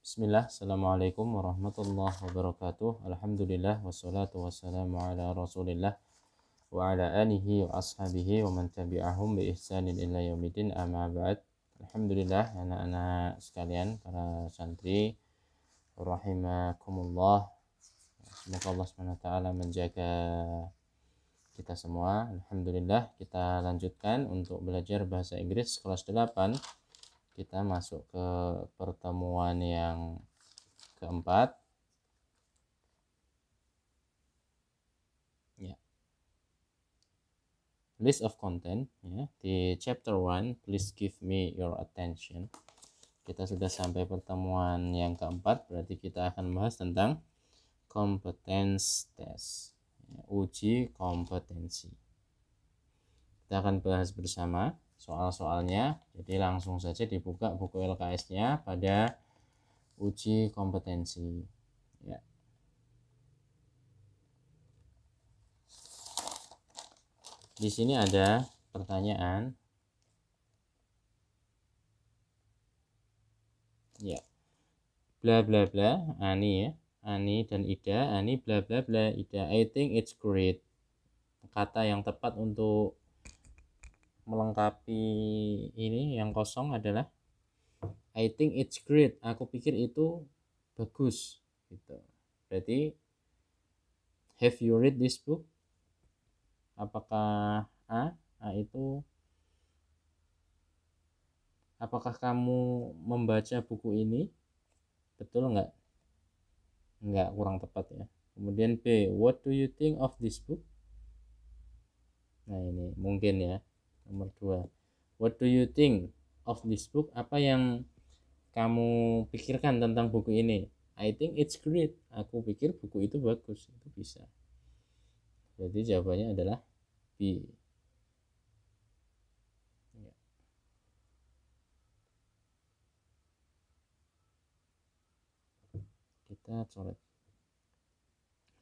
Bismillah, Assalamualaikum warahmatullahi wabarakatuh. Alhamdulillah, wassalatu wassalamu ala rasulillah wa ala alihi wa ashabihi wa man tabi'ahum bi ihsanin ila yaumidin, amma ba'd. Alhamdulillah, anak-anak sekalian, para santri rahimakumullah. Semoga Allah SWT menjaga kita semua. Alhamdulillah, kita lanjutkan untuk belajar bahasa Inggris kelas 8. Kita masuk ke pertemuan yang keempat. Ya. List of content, ya. Di chapter 1, please give me your attention. Kita sudah sampai pertemuan yang keempat, berarti kita akan bahas tentang competence test, ya, uji kompetensi. Kita akan bahas bersama soal-soalnya, jadi langsung saja dibuka buku LKS-nya pada uji kompetensi. Ya. Di sini ada pertanyaan. Ya. Bla bla bla, Ani ya. Ani dan Ida, Ani bla bla bla, Ida. I think it's great. Kata yang tepat untuk melengkapi ini yang kosong adalah I think it's great. Aku pikir itu bagus gitu. Berarti have you read this book? Apakah A itu apakah kamu membaca buku ini? Betul enggak? Enggak, kurang tepat ya. Kemudian B, what do you think of this book? Nah, ini mungkin ya. Nomor 2, what do you think of this book? Apa yang kamu pikirkan tentang buku ini? I think it's great. Aku pikir buku itu bagus. Itu bisa. Jadi jawabannya adalah B. Ya. Kita coret.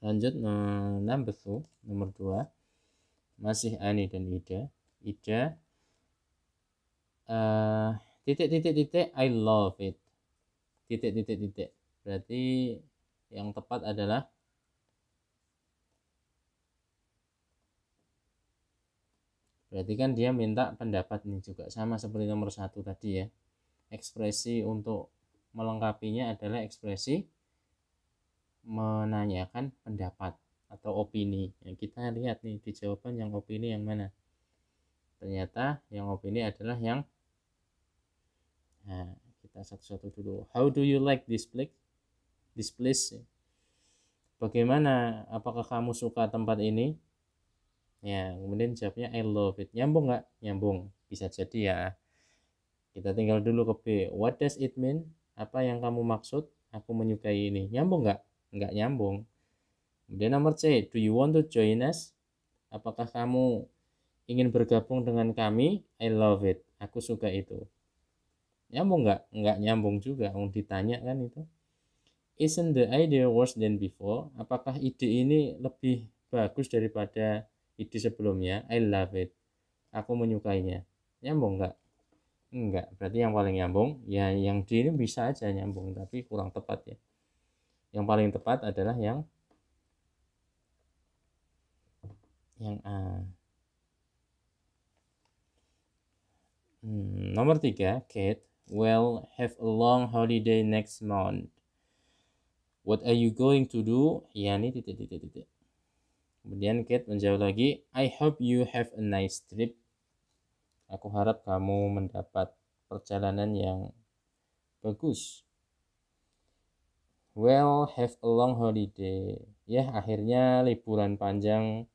Lanjut number 2, nomor 2. Masih Ani dan Ida. Ida titik I love it. Titik. Berarti yang tepat adalah berarti kan dia minta pendapat nih, juga sama seperti nomor 1 tadi ya. Ekspresi untuk melengkapinya adalah ekspresi menanyakan pendapat atau opini. Yang kita lihat nih di jawaban yang opini yang mana. Ternyata yang opini adalah yang kita satu-satu dulu. How do you like this place? This place. Bagaimana? Apakah kamu suka tempat ini? Ya, kemudian jawabnya I love it. Nyambung nggak? Nyambung. Bisa jadi ya. Kita tinggal dulu ke B. What does it mean? Apa yang kamu maksud? Aku menyukai ini. Nyambung nggak? Nggak nyambung. Kemudian nomor C. Do you want to join us? Apakah kamu ingin bergabung dengan kami? I love it. Aku suka itu. Nyambung nggak? Nggak nyambung juga. Ditanya kan itu. Isn't the idea worse than before? Apakah ide ini lebih bagus daripada ide sebelumnya? I love it. Aku menyukainya. Nyambung nggak? Enggak. Berarti yang paling nyambung, ya yang D ini bisa aja nyambung, tapi kurang tepat ya. Yang paling tepat adalah yang A. Nomor 3, Kate will have a long holiday next month. What are you going to do? Ya, ini titik. Kemudian Kate menjawab lagi, I hope you have a nice trip. Aku harap kamu mendapat perjalanan yang bagus. Well, have a long holiday. Ya, akhirnya liburan panjang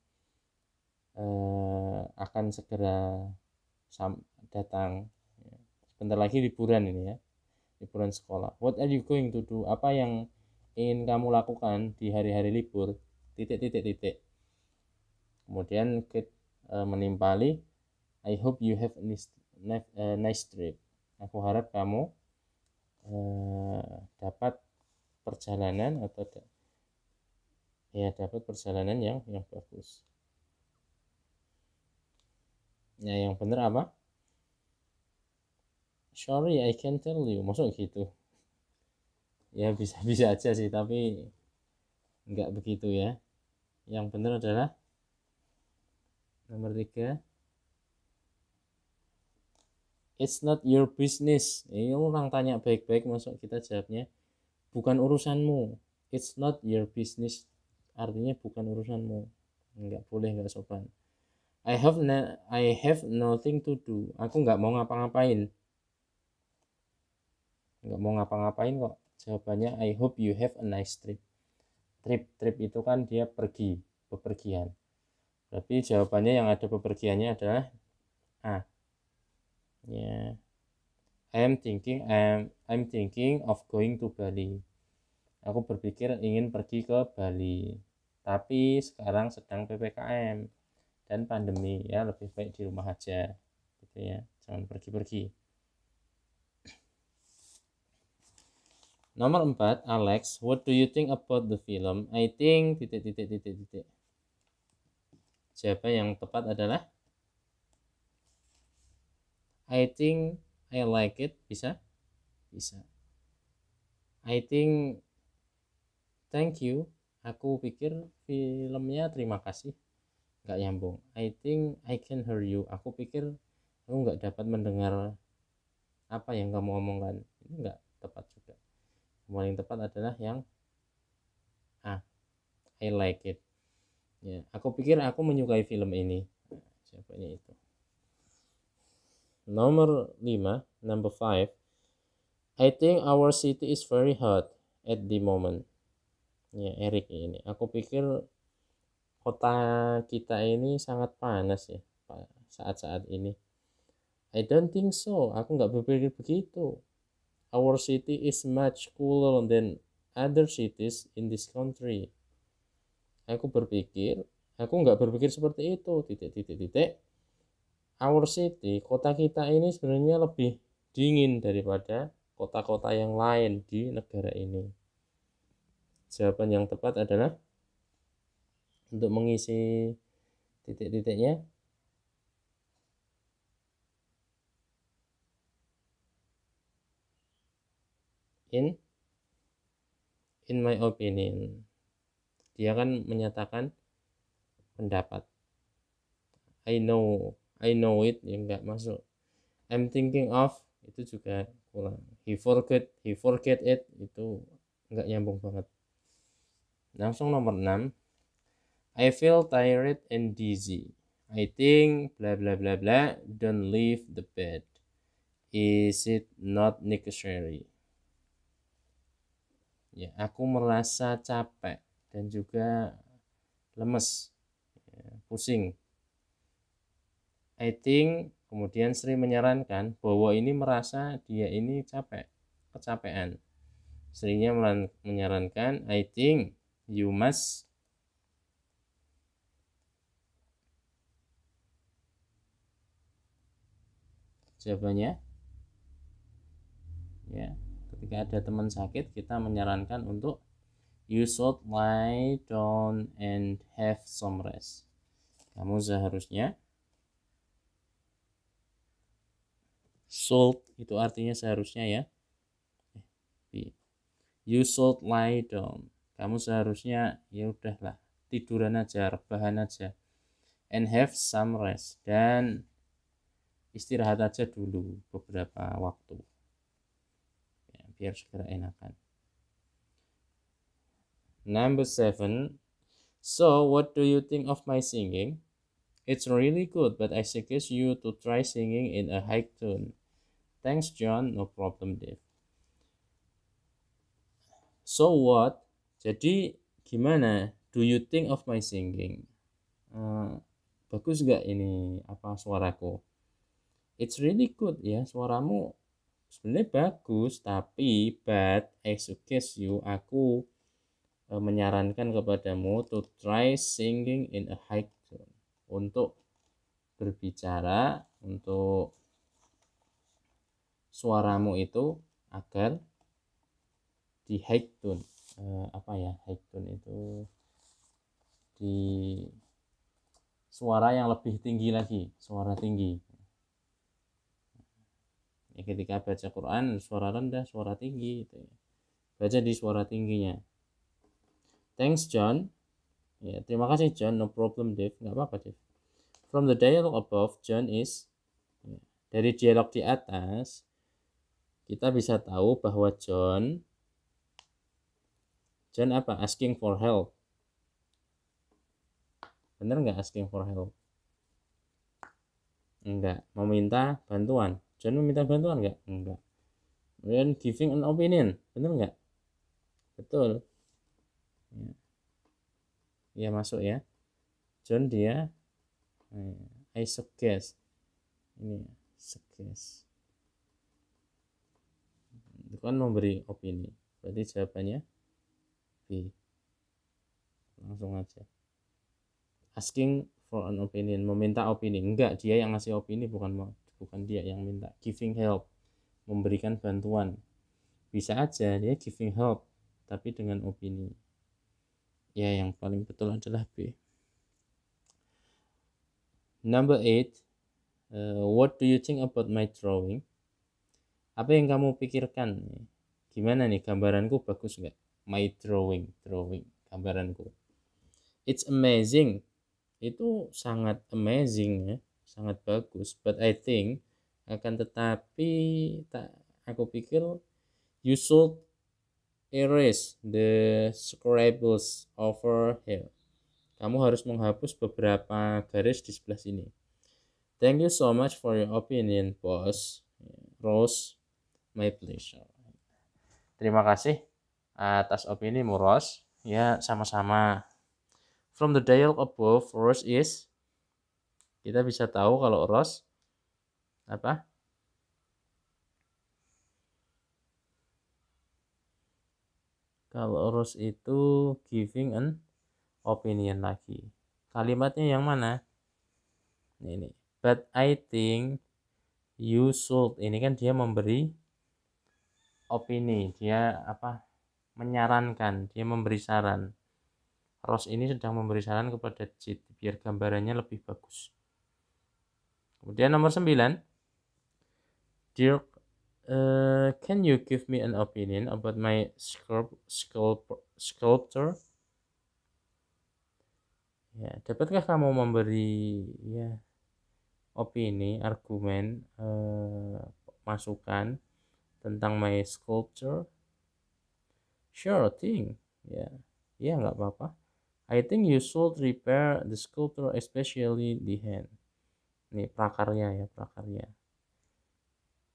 akan segera datang. Sebentar lagi liburan ini ya. Liburan sekolah. What are you going to do? Apa yang ingin kamu lakukan di hari-hari libur? Titik. Kemudian Kate menimpali, I hope you have a nice trip. Aku harap kamu dapat perjalanan atau dapat perjalanan yang bagus. Ya, yang benar apa? Sorry, I can't tell you. Maksud gitu. Ya bisa aja sih, tapi enggak begitu ya. Yang benar adalah nomor 3, it's not your business. Ini orang tanya baik-baik, masuk kita jawabnya bukan urusanmu. It's not your business, artinya bukan urusanmu. Enggak boleh, enggak sopan. I have nothing to do. Aku nggak mau ngapa-ngapain. Nggak mau ngapa-ngapain kok. Jawabannya I hope you have a nice trip. Trip itu kan dia pergi, bepergian. Berarti jawabannya yang ada bepergiannya adalah A. Ya. I'm thinking of going to Bali. Aku berpikir ingin pergi ke Bali. Tapi sekarang sedang PPKM dan pandemi, ya lebih baik di rumah aja. Gitu ya. Jangan pergi-pergi. Nomor 4, Alex, what do you think about the film? I think titik. Jawaban yang tepat adalah I think I like it. Bisa? Bisa. I think thank you. Aku pikir filmnya terima kasih. Nggak nyambung. I think I can hear you. Aku pikir aku nggak dapat mendengar apa yang kamu omongkan. Ini nggak tepat juga. Yang paling tepat adalah yang A. I like it. Ya, aku pikir aku menyukai film ini. Jawabannya itu. Nomor 5, number 5. I think our city is very hot at the moment. Ya, Erik ini. Aku pikir kota kita ini sangat panas ya saat-saat ini. I don't think so. Aku nggak berpikir begitu. Our city is much cooler than other cities in this country. Aku nggak berpikir seperti itu. Our city, kota kita ini sebenarnya lebih dingin daripada kota-kota yang lain di negara ini. Jawaban yang tepat adalah untuk mengisi titik-titiknya in my opinion. Dia kan menyatakan pendapat. I know it, ya nggak masuk. I'm thinking of, itu juga kurang. He forget it, itu nggak nyambung banget. Langsung nomor 6. I feel tired and dizzy. I think bla bla bla bla, don't leave the bed. Is it not necessary? Ya, aku merasa capek dan juga lemes, ya, pusing. I think, kemudian Sri menyarankan bahwa ini merasa dia ini kecapean. Srinya menyarankan, I think you must jawabannya ya, ketika ada teman sakit kita menyarankan untuk you should lie down and have some rest. Kamu seharusnya, should itu artinya seharusnya ya, you should lie down, kamu seharusnya ya udahlah tiduran aja, rebahan aja, and have some rest, dan istirahat aja dulu beberapa waktu ya, biar segera enakan. Number 7. So what do you think of my singing? It's really good, but I suggest you to try singing in a high tone. Thanks John, no problem Dave. So what? Jadi gimana? Do you think of my singing? Bagus gak ini suaraku? It's really good ya, suaramu sebenarnya bagus, tapi but I suggest you, aku menyarankan kepadamu to try singing in a high tone, untuk berbicara, untuk suaramu itu agar di high tone. High tone itu di suara yang lebih tinggi lagi, suara tinggi ya, ketika baca Quran suara rendah, suara tinggi gitu ya. baca di suara tingginya. Thanks John. Ya, terima kasih John. No problem Dave. Nggak apa-apa Dave. From the dialogue above, John is. Ya, dari dialog di atas, kita bisa tahu bahwa John apa? Asking for help. Bener nggak asking for help? Enggak. Meminta bantuan. John meminta bantuan nggak? Enggak. Kemudian giving an opinion. Bener nggak? Betul. Ya, ya masuk ya. John dia I suggest. Ini suggest. Itu kan memberi opini. Berarti jawabannya B. Langsung aja. Asking for an opinion, meminta opini. Enggak, dia yang ngasih opini, bukan dia yang minta. Giving help, memberikan bantuan. Bisa aja dia giving help tapi dengan opini. Ya, yang paling betul adalah B. Number 8. What do you think about my drawing? Apa yang kamu pikirkan? Gimana nih, gambaranku bagus nggak? My drawing, gambaranku. It's amazing. Itu sangat amazing ya, sangat bagus. But I think, akan tetapi aku pikir you should erase the scribbles over here. Kamu harus menghapus beberapa garis di sebelah sini. Thank you so much for your opinion, boss. Rose, my pleasure. Terima kasih atas opinimu, Rose. Ya, sama-sama. From the dialogue above, Rose is. Kita bisa tahu kalau Rose apa? Kalau Rose itu giving an opinion lagi. Kalimatnya yang mana? Ini. But I think you should. Ini kan dia memberi opini. Dia apa? Menyarankan. Dia memberi saran. Rose ini sedang memberi saran kepada Jit biar gambarannya lebih bagus. Kemudian nomor 9. Dear, can you give me an opinion about my sculpture? Ya, dapatkah kamu memberi ya opini, argumen, masukan tentang my sculpture? Sure thing. Ya, ya nggak apa-apa. I think you should repair the sculpture, especially the hand. Ini prakarya ya, prakarya.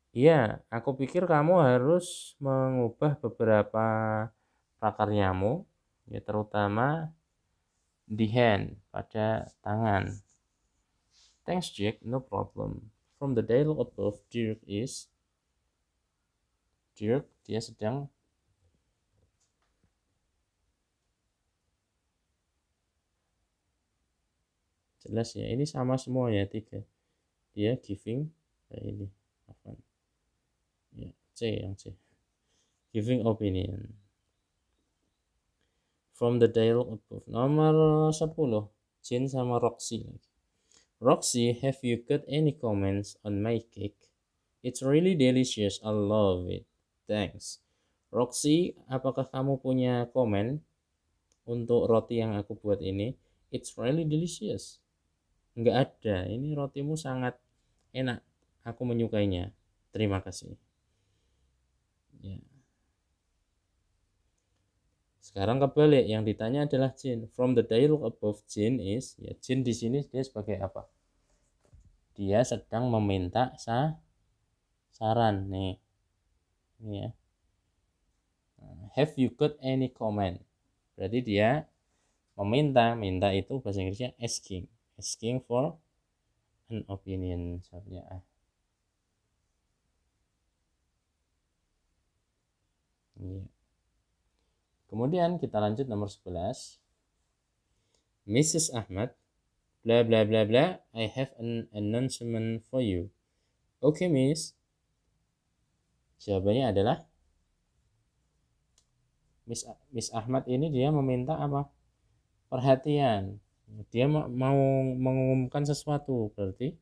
Iya, aku pikir kamu harus mengubah beberapa prakaryamu, ya terutama the hand, pada tangan. Thanks Jack, no problem. From the dialogue above, Dirk, dia sedang jelas ya, ini sama semua ya, 3. Dia giving, ini apa? Ya, C. Giving opinion. From the dialogue above. Nomor 10. Jin sama Roxy lagi. Roxy, have you got any comments on my cake? It's really delicious. I love it. Thanks. Roxy, apakah kamu punya komen untuk roti yang aku buat ini? It's really delicious. Enggak ada. Ini rotimu sangat enak. Aku menyukainya. Terima kasih. Ya. Sekarang kebalik, yang ditanya adalah Jin. From the dialogue above, Jin is, ya Jin di sini dia sebagai apa? Dia sedang meminta saran nih. Ini ya. Have you got any comment? Berarti dia minta itu bahasa Inggrisnya asking for an opinion. Soalnya iya. Kemudian kita lanjut nomor 11. Mrs. Ahmad, bla bla bla bla, I have an announcement for you. Okay, Miss. Jawabannya adalah Miss Ahmad ini dia meminta apa? Perhatian. Dia mau mengumumkan sesuatu, berarti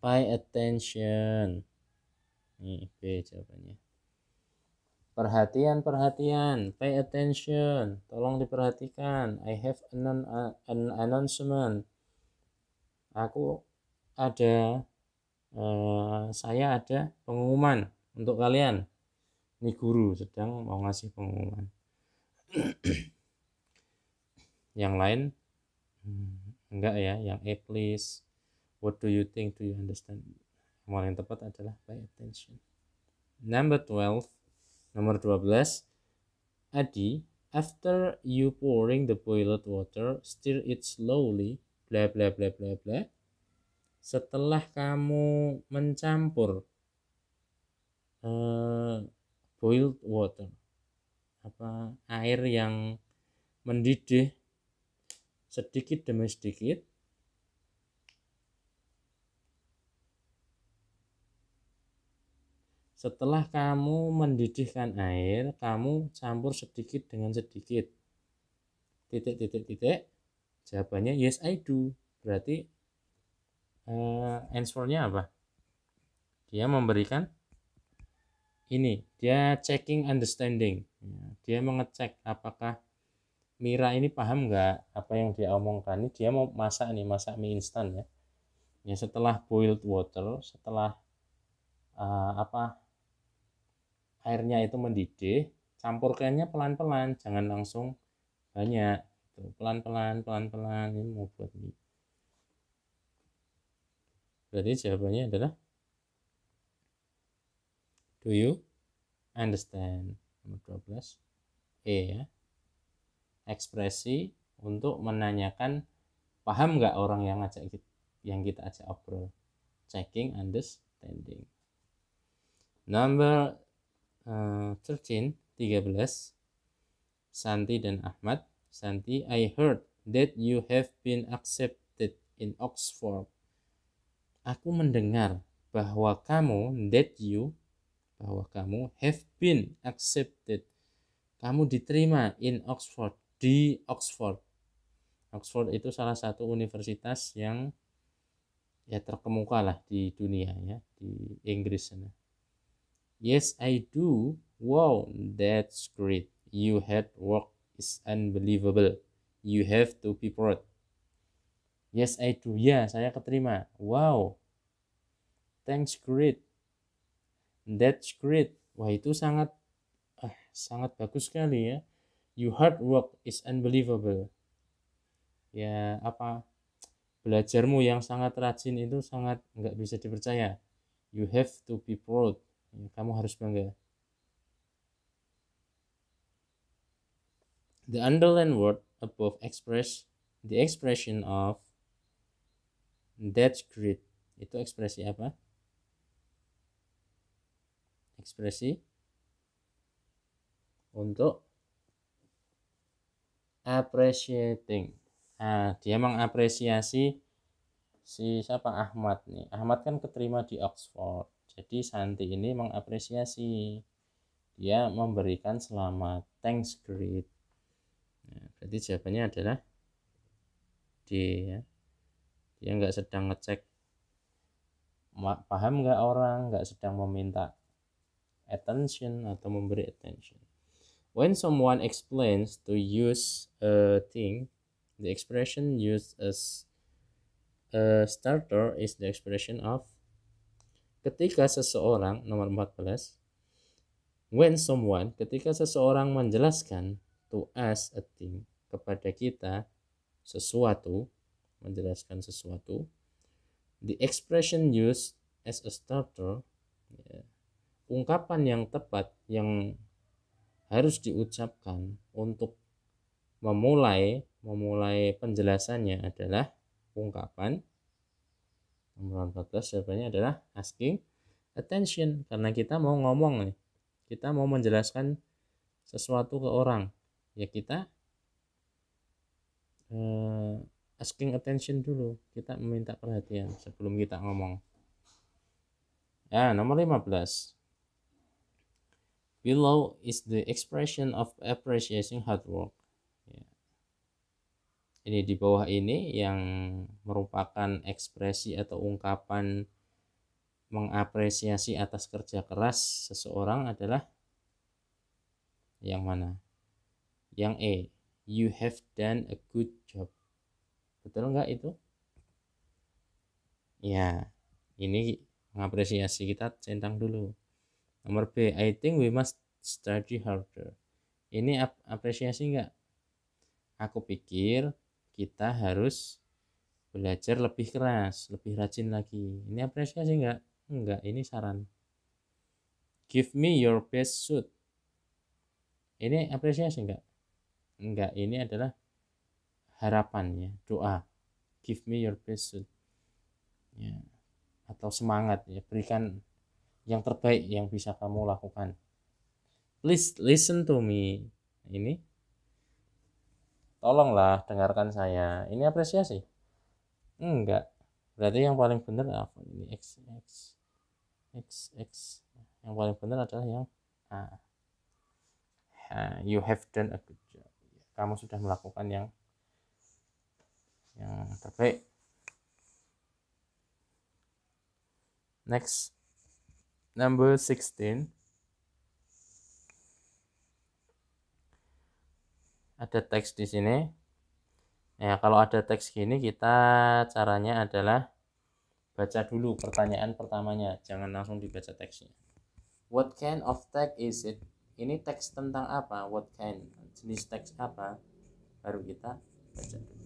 pay attention. Nih B jawabannya. Perhatian, pay attention, tolong diperhatikan. I have an announcement. Aku ada, saya ada pengumuman untuk kalian. Ini guru sedang mau ngasih pengumuman. Yang lain enggak ya. Yang A please, what do you think, do you understand? Yang tepat adalah pay attention. Nomor 12, Adi, after you pouring the boiled water, stir it slowly, bla bla bla bla bla. Setelah kamu mencampur boiled water, air yang mendidih sedikit demi sedikit, setelah kamu mendidihkan air, kamu campur sedikit dengan sedikit. Titik. Jawabannya yes I do. Berarti answernya apa? Dia memberikan ini, dia checking understanding. Dia mengecek apakah Mira ini paham nggak apa yang dia omongkan. Ini dia mau masak mie instan ya. Ya setelah boiled water, setelah airnya itu mendidih, campurkannya pelan-pelan, jangan langsung banyak. Pelan-pelan ini mau buat mie. Berarti jawabannya adalah do you understand? Nomor 12 E ya. Ekspresi untuk menanyakan paham nggak orang yang kita ajak obrol. Checking understanding. Number 13 Santi dan Ahmad. Santi, I heard that you have been accepted in Oxford. Aku mendengar bahwa kamu have been accepted. Kamu diterima in Oxford, di Oxford. Oxford itu salah satu universitas yang ya terkemuka lah di dunia ya, di Inggris sana. Yes, I do. Wow, that's great. You had work is unbelievable. You have to be proud. Yes, I do. Ya, saya keterima. Wow. Thanks, great. That's great. Wah, itu sangat bagus sekali ya. Your hard work is unbelievable. Ya, belajarmu yang sangat rajin itu sangat nggak bisa dipercaya. You have to be proud. Kamu harus bangga. The underlined word above express the expression of that's great. Itu ekspresi apa? Ekspresi untuk appreciating. Dia mengapresiasi si siapa Ahmad nih. Ahmad kan keterima di Oxford. Jadi Santi ini mengapresiasi. Dia memberikan selamat. Thanks great. Berarti jawabannya adalah D ya. Dia nggak sedang ngecek paham nggak orang, nggak sedang meminta attention atau memberi attention. When someone explains to use a thing, the expression used as a starter is the expression of. Ketika seseorang, nomor 14, when someone, ketika seseorang menjelaskan to us a thing, kepada kita sesuatu, menjelaskan sesuatu, the expression used as a starter, ungkapan yang tepat yang harus diucapkan untuk memulai penjelasannya adalah ungkapan nomor 14. Jawabannya adalah asking attention, karena kita mau ngomong nih, kita mau menjelaskan sesuatu ke orang ya, kita asking attention dulu, kita meminta perhatian sebelum kita ngomong ya. Nomor 15, below is the expression of appreciating hard work ya. Ini di bawah ini yang merupakan ekspresi atau ungkapan mengapresiasi atas kerja keras seseorang adalah yang mana? Yang E, you have done a good job. Betul nggak itu? Ya, ini mengapresiasi, kita centang dulu. Nomor B, I think we must study harder. Ini apresiasi nggak? Aku pikir kita harus belajar lebih keras, lebih rajin lagi. Ini apresiasi nggak? Enggak, ini saran. Give me your best suit. Ini apresiasi nggak? Enggak, ini adalah harapan ya, doa. Give me your best suit. Ya, atau semangat ya, berikan yang terbaik yang bisa kamu lakukan. Please listen to me. Ini tolonglah dengarkan saya. Ini apresiasi? Enggak. Berarti yang paling benar apa ini? X. Yang paling benar adalah yang A. You have done a good job. Kamu sudah melakukan yang terbaik. Next, number 16. Ada teks di sini. Ya, kalau ada teks gini, kita caranya adalah baca dulu pertanyaan pertamanya, jangan langsung dibaca teksnya. What kind of text is it? Ini teks tentang apa? What kind? Jenis teks apa? Baru kita baca dulu.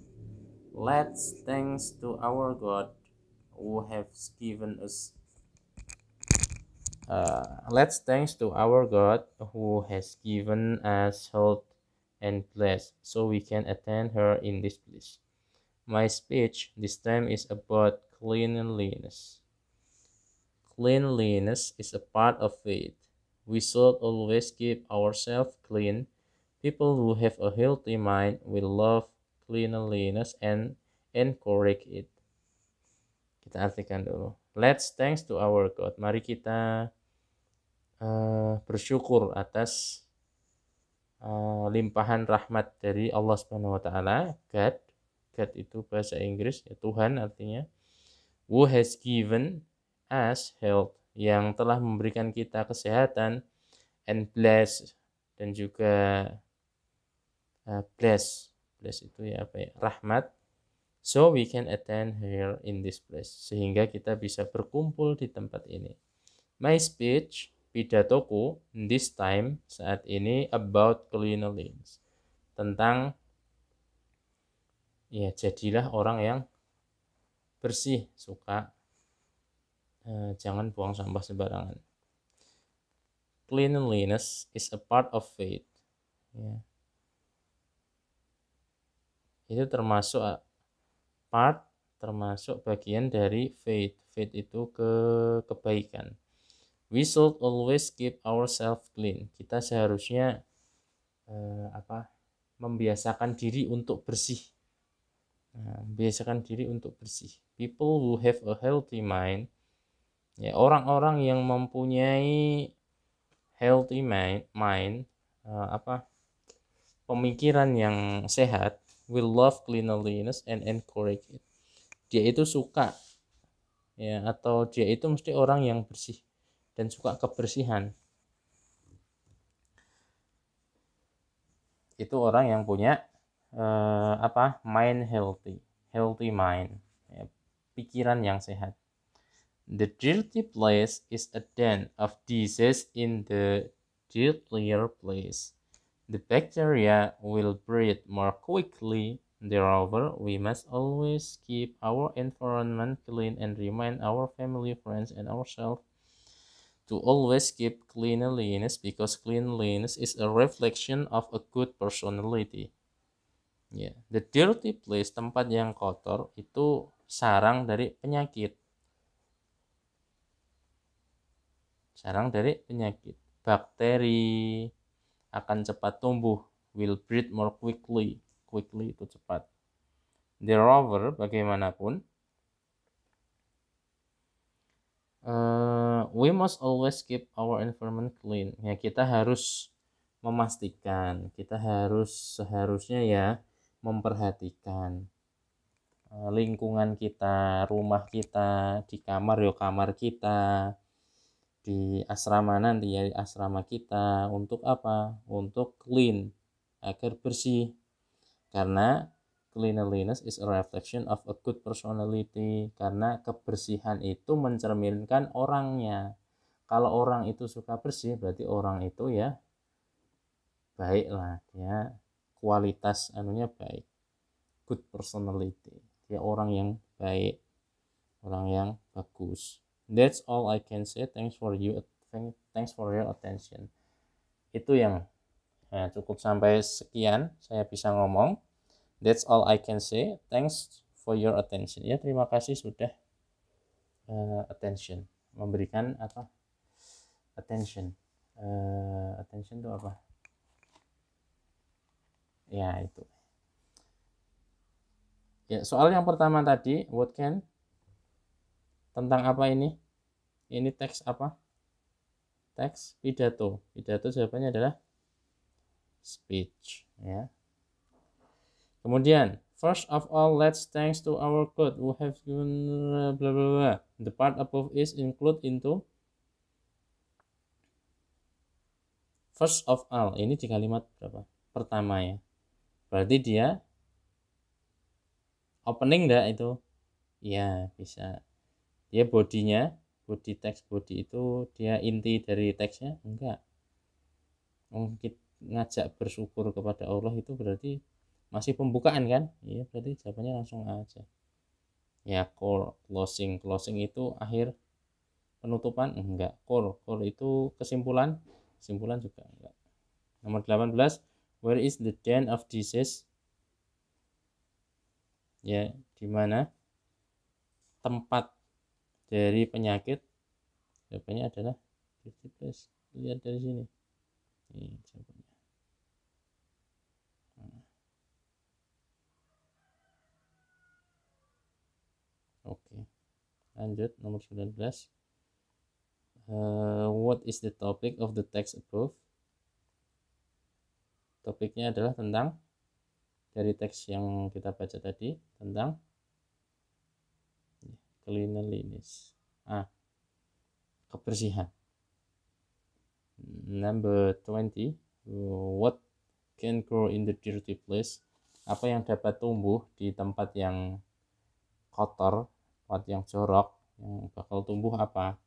Let's thanks to our God who has given us. Let's thanks to our God who has given us health and blessed, so we can attend her in this place. My speech this time is about cleanliness. Cleanliness is a part of faith. We should always keep ourselves clean. People who have a healthy mind will love cleanliness and encourage it. Kita artikan dulu. Let's thanks to our God. Mari kita bersyukur atas limpahan rahmat dari Allah Subhanahu wa taala. God itu bahasa Inggris ya, Tuhan artinya. Who has given us health, yang telah memberikan kita kesehatan, and bless, dan juga bless itu ya apa ya, rahmat. So we can attend here in this place, sehingga kita bisa berkumpul di tempat ini. My speech, pidatoku this time, saat ini, about cleanliness, tentang ya jadilah orang yang bersih, suka jangan buang sampah sembarangan. Cleanliness is a part of faith. Ya. Itu termasuk bagian dari faith. Faith itu kebaikan. We should always keep ourselves clean. Kita seharusnya membiasakan diri untuk bersih. Membiasakan diri untuk bersih. People who have a healthy mind, ya, orang-orang yang mempunyai healthy mind, pemikiran yang sehat, will love cleanliness and encourage it. Dia itu suka ya, atau dia itu mesti orang yang bersih dan suka kebersihan. Itu orang yang punya mind healthy mind, ya, pikiran yang sehat. The dirty place is a den of disease in the dirtier place. The bacteria will breed more quickly. Moreover, we must always keep our environment clean and remind our family, friends, and ourselves to always keep cleanliness, because cleanliness is a reflection of a good personality. Yeah. The dirty place, tempat yang kotor, itu sarang dari penyakit. Bakteri akan cepat tumbuh. Will breed more quickly. Quickly itu cepat. Moreover, bagaimanapun, we must always keep our environment clean. Ya, kita harus memastikan, kita seharusnya ya memperhatikan lingkungan kita, rumah kita, di kamar ya kamar kita, di asrama nanti ya asrama kita. Untuk apa? Untuk clean, agar bersih. Karena cleanliness is a reflection of a good personality. Karena kebersihan itu mencerminkan orangnya. Kalau orang itu suka bersih, berarti orang itu ya baik lah, dia kualitas anunya baik, good personality, dia orang yang baik, orang yang bagus. That's all I can say. Thanks for your attention. Itu yang cukup sampai sekian saya bisa ngomong. That's all I can say. Thanks for your attention. Ya, terima kasih sudah attention, memberikan apa? Attention. Attention itu apa? Ya, itu. Ya, soal yang pertama tadi, what can, tentang apa ini? Ini teks apa? Teks pidato. Pidato jawabannya adalah speech, ya. Kemudian, first of all, let's thanks to our God who have given blah blah blah. The part above is include into first of all. Ini di kalimat berapa? Pertama ya. Berarti dia opening enggak itu? Ya, bisa. Dia bodinya, body text, body itu dia inti dari teksnya? Enggak. Ngajak bersyukur kepada Allah itu berarti masih pembukaan kan? Iya, berarti jawabannya langsung aja. Ya, core, closing. Closing itu akhir penutupan? Enggak. Core itu kesimpulan? Kesimpulan juga enggak. Nomor 18, where is the den of disease? Ya, di mana tempat dari penyakit? Jawabannya adalah 50+. Lihat dari sini. Ini jawabannya. Oke. Lanjut nomor 19. What is the topic of the text above? Topiknya adalah tentang, dari teks yang kita baca tadi, tentang cleanliness. Kebersihan. Number 20. What can grow in the dirty place? Apa yang dapat tumbuh di tempat yang kotor, tempat yang jorok? Yang bakal tumbuh apa?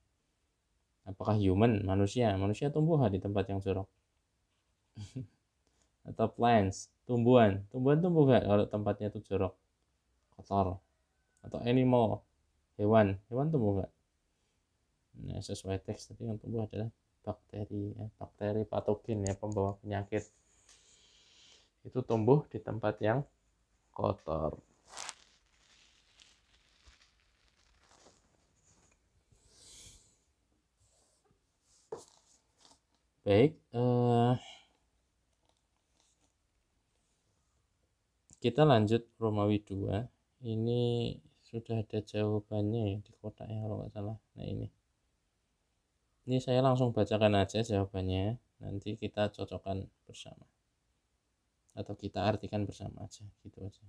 Apakah manusia tumbuh di tempat yang jorok? Atau plants, tumbuhan tumbuh gak kalau tempatnya itu jorok, kotor? Atau animal, hewan tumbuh gak? Nah, sesuai teks tadi yang tumbuh adalah bakteri, bakteri patogen ya, pembawa penyakit. Itu tumbuh di tempat yang kotor. Baik, kita lanjut Romawi 2. Ini sudah ada jawabannya ya di kotak ya kalau nggak salah. Nah, ini saya langsung bacakan aja jawabannya, nanti kita cocokkan bersama atau kita artikan bersama aja, gitu aja.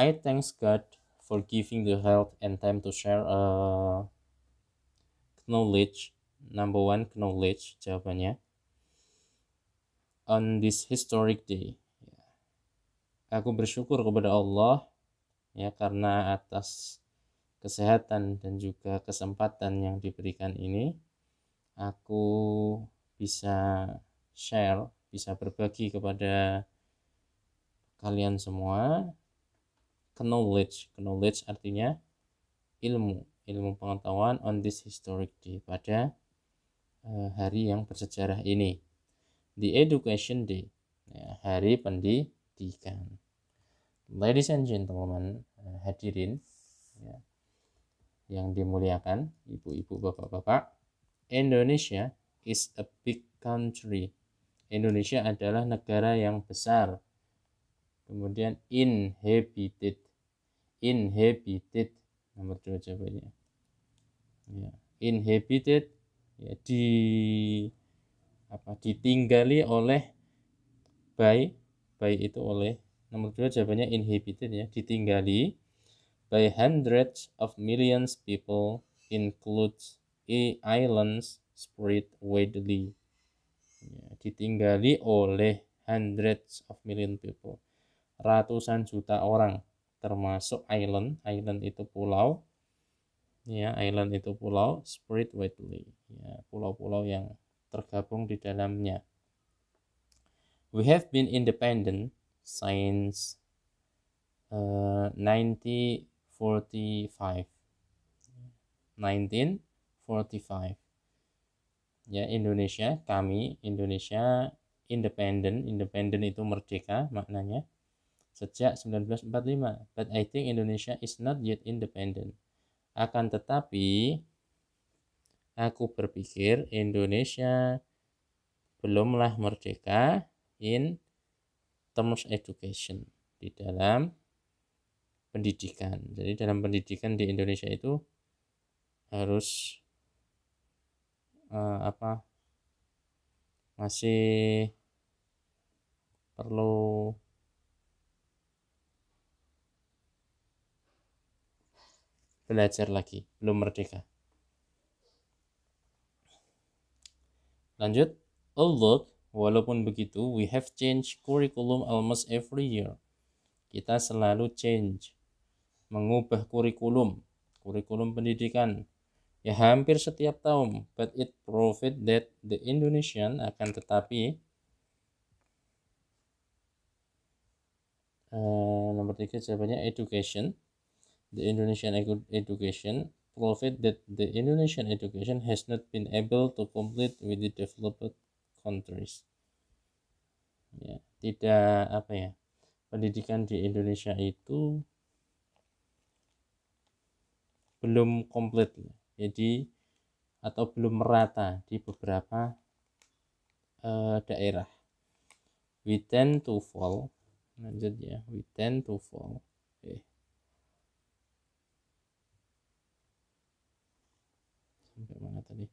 I thanks God for giving the health and time to share knowledge. Number 1, knowledge jawabannya. On this historic day, aku bersyukur kepada Allah ya, karena atas kesehatan dan juga kesempatan yang diberikan ini, aku bisa share, bisa berbagi kepada kalian semua knowledge artinya ilmu pengetahuan on this historic day, pada hari yang bersejarah ini. The education day, ya, hari pendidikan. Ladies and gentlemen, hadirin ya, yang dimuliakan, ibu-ibu, bapak-bapak, Indonesia is a big country. Indonesia adalah negara yang besar. Kemudian inhabited, nomor 2 jawabannya. Ya, inhabited ya, ditinggali oleh by itu oleh Nomor 2 jawabannya inhabited ya, ditinggali by hundreds of millions people, includes islands spread widely. Ya, ditinggali oleh hundreds of million people, ratusan juta orang, termasuk island itu pulau ya, island itu pulau, spread widely ya, pulau-pulau yang tergabung di dalamnya. We have been independent since 1945. 1945 ya, Indonesia, kami Indonesia independent itu merdeka maknanya sejak 1945. But I think Indonesia is not yet independent. Akan tetapi aku berpikir Indonesia belumlah merdeka in terms education, di dalam pendidikan. Jadi dalam pendidikan di Indonesia itu harus masih perlu belajar lagi, belum merdeka. Lanjut, although walaupun begitu, we have changed curriculum almost every year. Kita selalu change, mengubah kurikulum pendidikan ya hampir setiap tahun. But it proved that the Indonesian, akan tetapi nomor 3 jawabannya education. The Indonesian education proved that the Indonesian education has not been able to compete with the developed countries. Ya, tidak pendidikan di Indonesia itu belum komplit, jadi atau belum merata di beberapa daerah. We tend to fall. Lanjut ya, we tend to fall. Sampai mana tadi?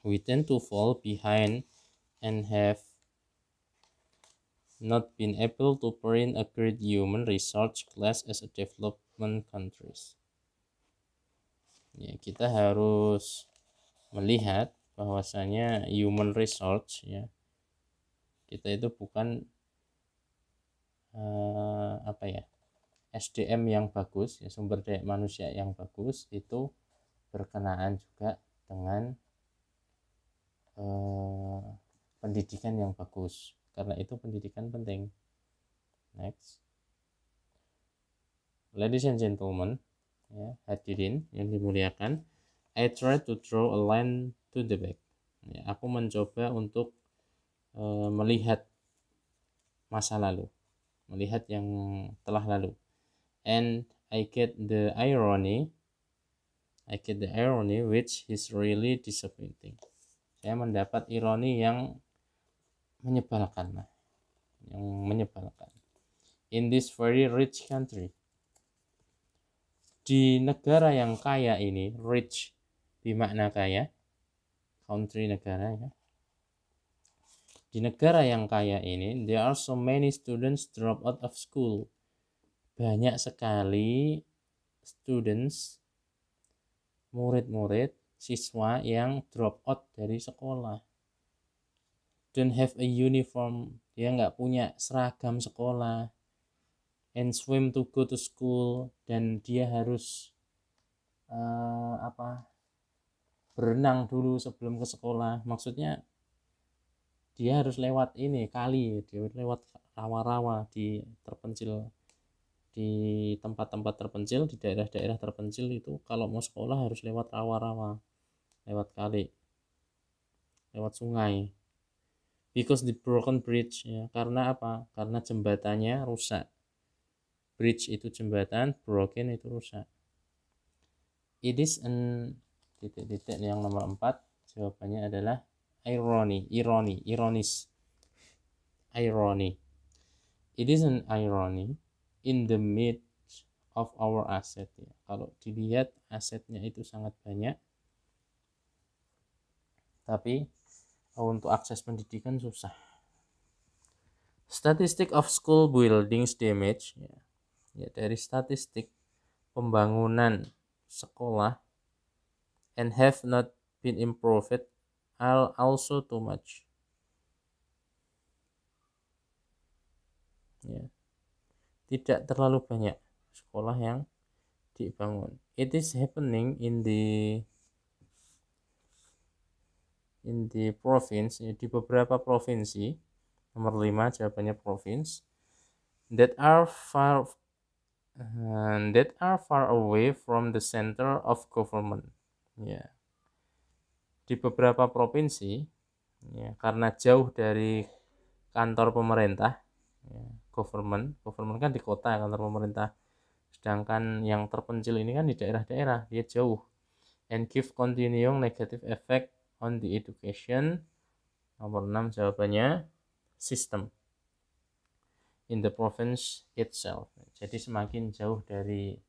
We tend to fall behind and have not been able to bring a great human resource class as a development countries. Ya, kita harus melihat bahwasanya human resource ya, kita itu bukan SDM yang bagus ya, sumber daya manusia yang bagus itu berkenaan juga dengan pendidikan yang bagus. Karena itu pendidikan penting. Next, ladies and gentlemen, ya, hadirin yang dimuliakan, I try to draw a line to the back. Ya, aku mencoba untuk melihat masa lalu, melihat yang telah lalu. And I get the irony which is really disappointing. Saya mendapat ironi yang menyebalkan. In this very rich country, di negara yang kaya ini, rich bermakna kaya, country negara ya. Di negara yang kaya ini, there are so many students drop out of school. Banyak sekali students, murid-murid, siswa yang drop out dari sekolah. Don't have a uniform, dia nggak punya seragam sekolah. And swim to go to school, dan dia harus berenang dulu sebelum ke sekolah. Maksudnya dia harus lewat kali, dia lewat rawa-rawa di terpencil, di tempat-tempat terpencil, di daerah-daerah terpencil itu kalau mau sekolah harus lewat rawa-rawa, lewat kali, lewat sungai. Because the broken bridge ya, karena apa? Karena jembatannya rusak. Bridge itu jembatan, broken itu rusak. It is an titik-titik yang nomor 4, jawabannya adalah ironis. Irony. It is an irony in the midst of our asset ya. Kalau dilihat asetnya itu sangat banyak, tapi untuk akses pendidikan susah. Statistic of school buildings damage ya, dari statistik pembangunan sekolah and have not been improved are also too much ya. Tidak terlalu banyak sekolah yang dibangun. It is happening in the province ya, di beberapa provinsi. Nomor 5 jawabannya province that are far away from the center of government ya. Di beberapa provinsi ya, karena jauh dari kantor pemerintah ya, government kan di kota kantor pemerintah, sedangkan yang terpencil ini kan di daerah-daerah, dia jauh, and give continuing negative effect on the education. Nomor 6 jawabannya system in the province itself. Jadi semakin jauh dari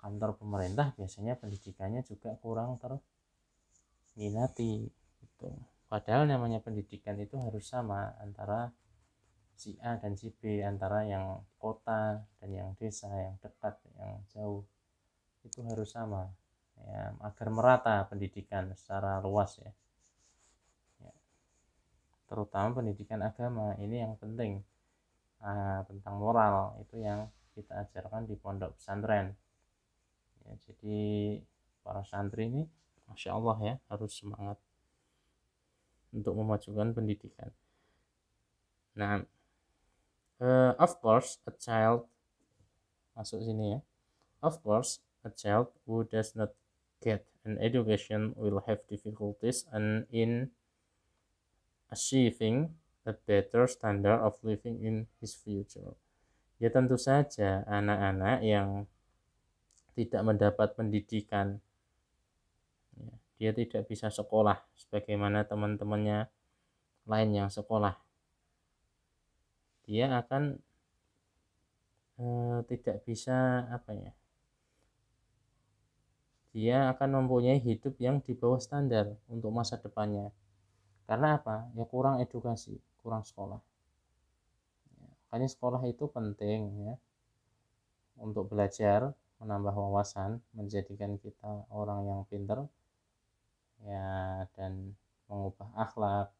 kantor pemerintah biasanya pendidikannya juga kurang terminati gitu. Padahal namanya pendidikan itu harus sama antara si A dan si B, antara yang kota dan yang desa, yang dekat, yang jauh, itu harus sama ya, agar merata pendidikan secara luas ya. Terutama pendidikan agama ini yang penting. Tentang moral itu yang kita ajarkan di pondok pesantren ya. Jadi para santri ini Masya Allah ya, harus semangat untuk memajukan pendidikan. Nah, of course a child, masuk sini ya, of course a child who does not get an education will have difficulties in achieving a better standard of living in his future. Ya tentu saja anak-anak yang tidak mendapat pendidikan ya, dia tidak bisa sekolah sebagaimana teman-temannya lain yang sekolah. Dia akan tidak bisa dia akan mempunyai hidup yang di bawah standar untuk masa depannya. Karena apa? Ya kurang edukasi, kurang sekolah. Makanya sekolah itu penting ya, untuk belajar, menambah wawasan, menjadikan kita orang yang pintar ya, dan mengubah akhlak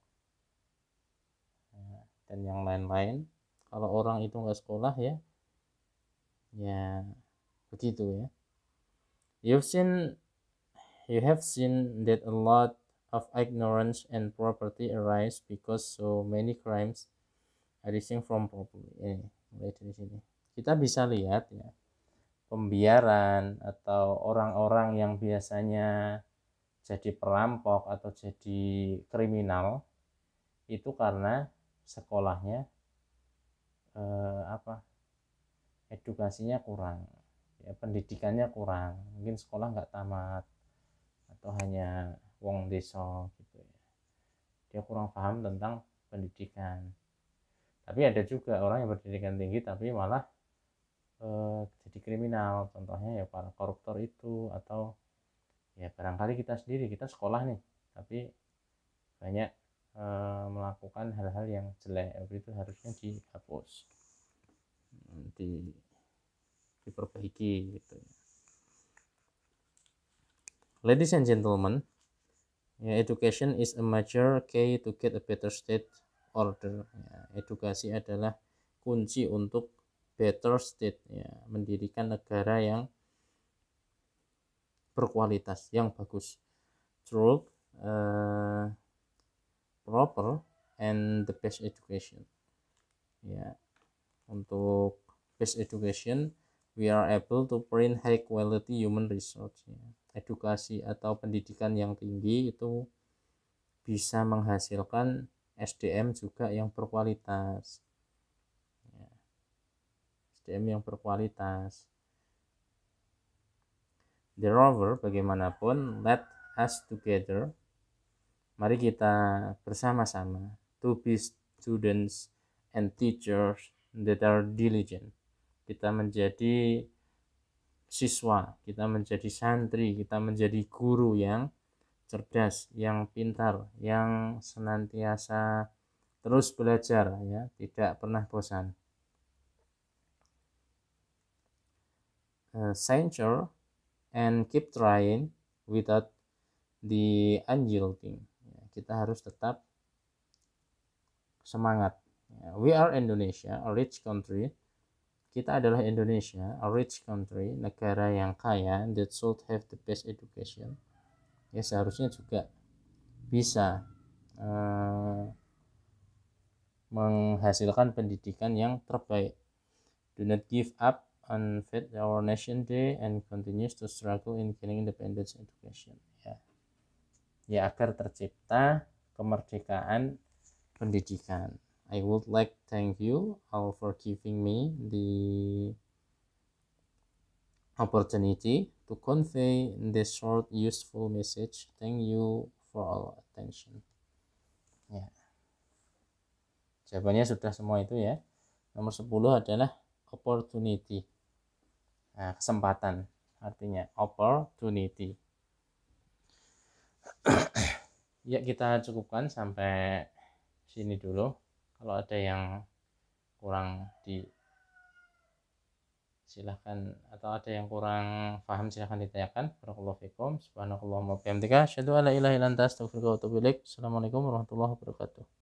ya, dan yang lain-lain. Kalau orang itu nggak sekolah ya begitu ya. You have seen that a lot of ignorance and property arise because so many crimes arising from property. Mulai dari sini kita bisa lihat ya, pembiaran atau orang-orang yang biasanya jadi perampok atau jadi kriminal itu karena sekolahnya edukasinya kurang ya, pendidikannya kurang, mungkin sekolah nggak tamat atau hanya wong desa gitu ya, dia kurang paham tentang pendidikan. Tapi ada juga orang yang berpendidikan tinggi tapi malah jadi kriminal, contohnya ya para koruptor itu, atau ya barangkali kita sendiri, kita sekolah nih tapi banyak melakukan hal-hal yang jelek, itu harusnya dihapus, diperbaiki gitu. Ladies and gentlemen, education is a major key to get a better state order. Edukasi adalah kunci untuk better state ya, mendirikan negara yang berkualitas, yang bagus, through proper and the best education ya. Untuk best education, we are able to bring high quality human resource ya. Edukasi atau pendidikan yang tinggi itu bisa menghasilkan SDM juga yang berkualitas ya. SDM yang berkualitas. Moreover, bagaimanapun, let us together, mari kita bersama-sama, to be students and teachers that are diligent. Kita menjadi siswa, kita menjadi santri, kita menjadi guru yang cerdas, yang pintar, yang senantiasa terus belajar, ya, tidak pernah bosan. Censure and keep trying without the unyielding. Ya, kita harus tetap semangat. Ya, we are Indonesia, a rich country. Kita adalah Indonesia, a rich country, negara yang kaya, that should have the best education. Ya, seharusnya juga bisa menghasilkan pendidikan yang terbaik. Do not give up on faith our nation day and continues to struggle in gaining independence education. Ya, agar tercipta kemerdekaan pendidikan. I would like thank you all for giving me the opportunity to convey this short useful message. Thank you for all attention. Ya, jawabannya sudah semua itu ya. Nomor 10 adalah opportunity. Nah, kesempatan artinya opportunity. Ya, kita cukupkan sampai sini dulu. Kalau ada yang kurang silahkan, atau ada yang kurang paham silahkan ditanyakan. Barakallahu fikum. Subhanakallahumma wa bihamdika asyhadu an la ilaha illa anta astaghfiruka wa atubu ilaik. Assalamualaikum warahmatullahi wabarakatuh.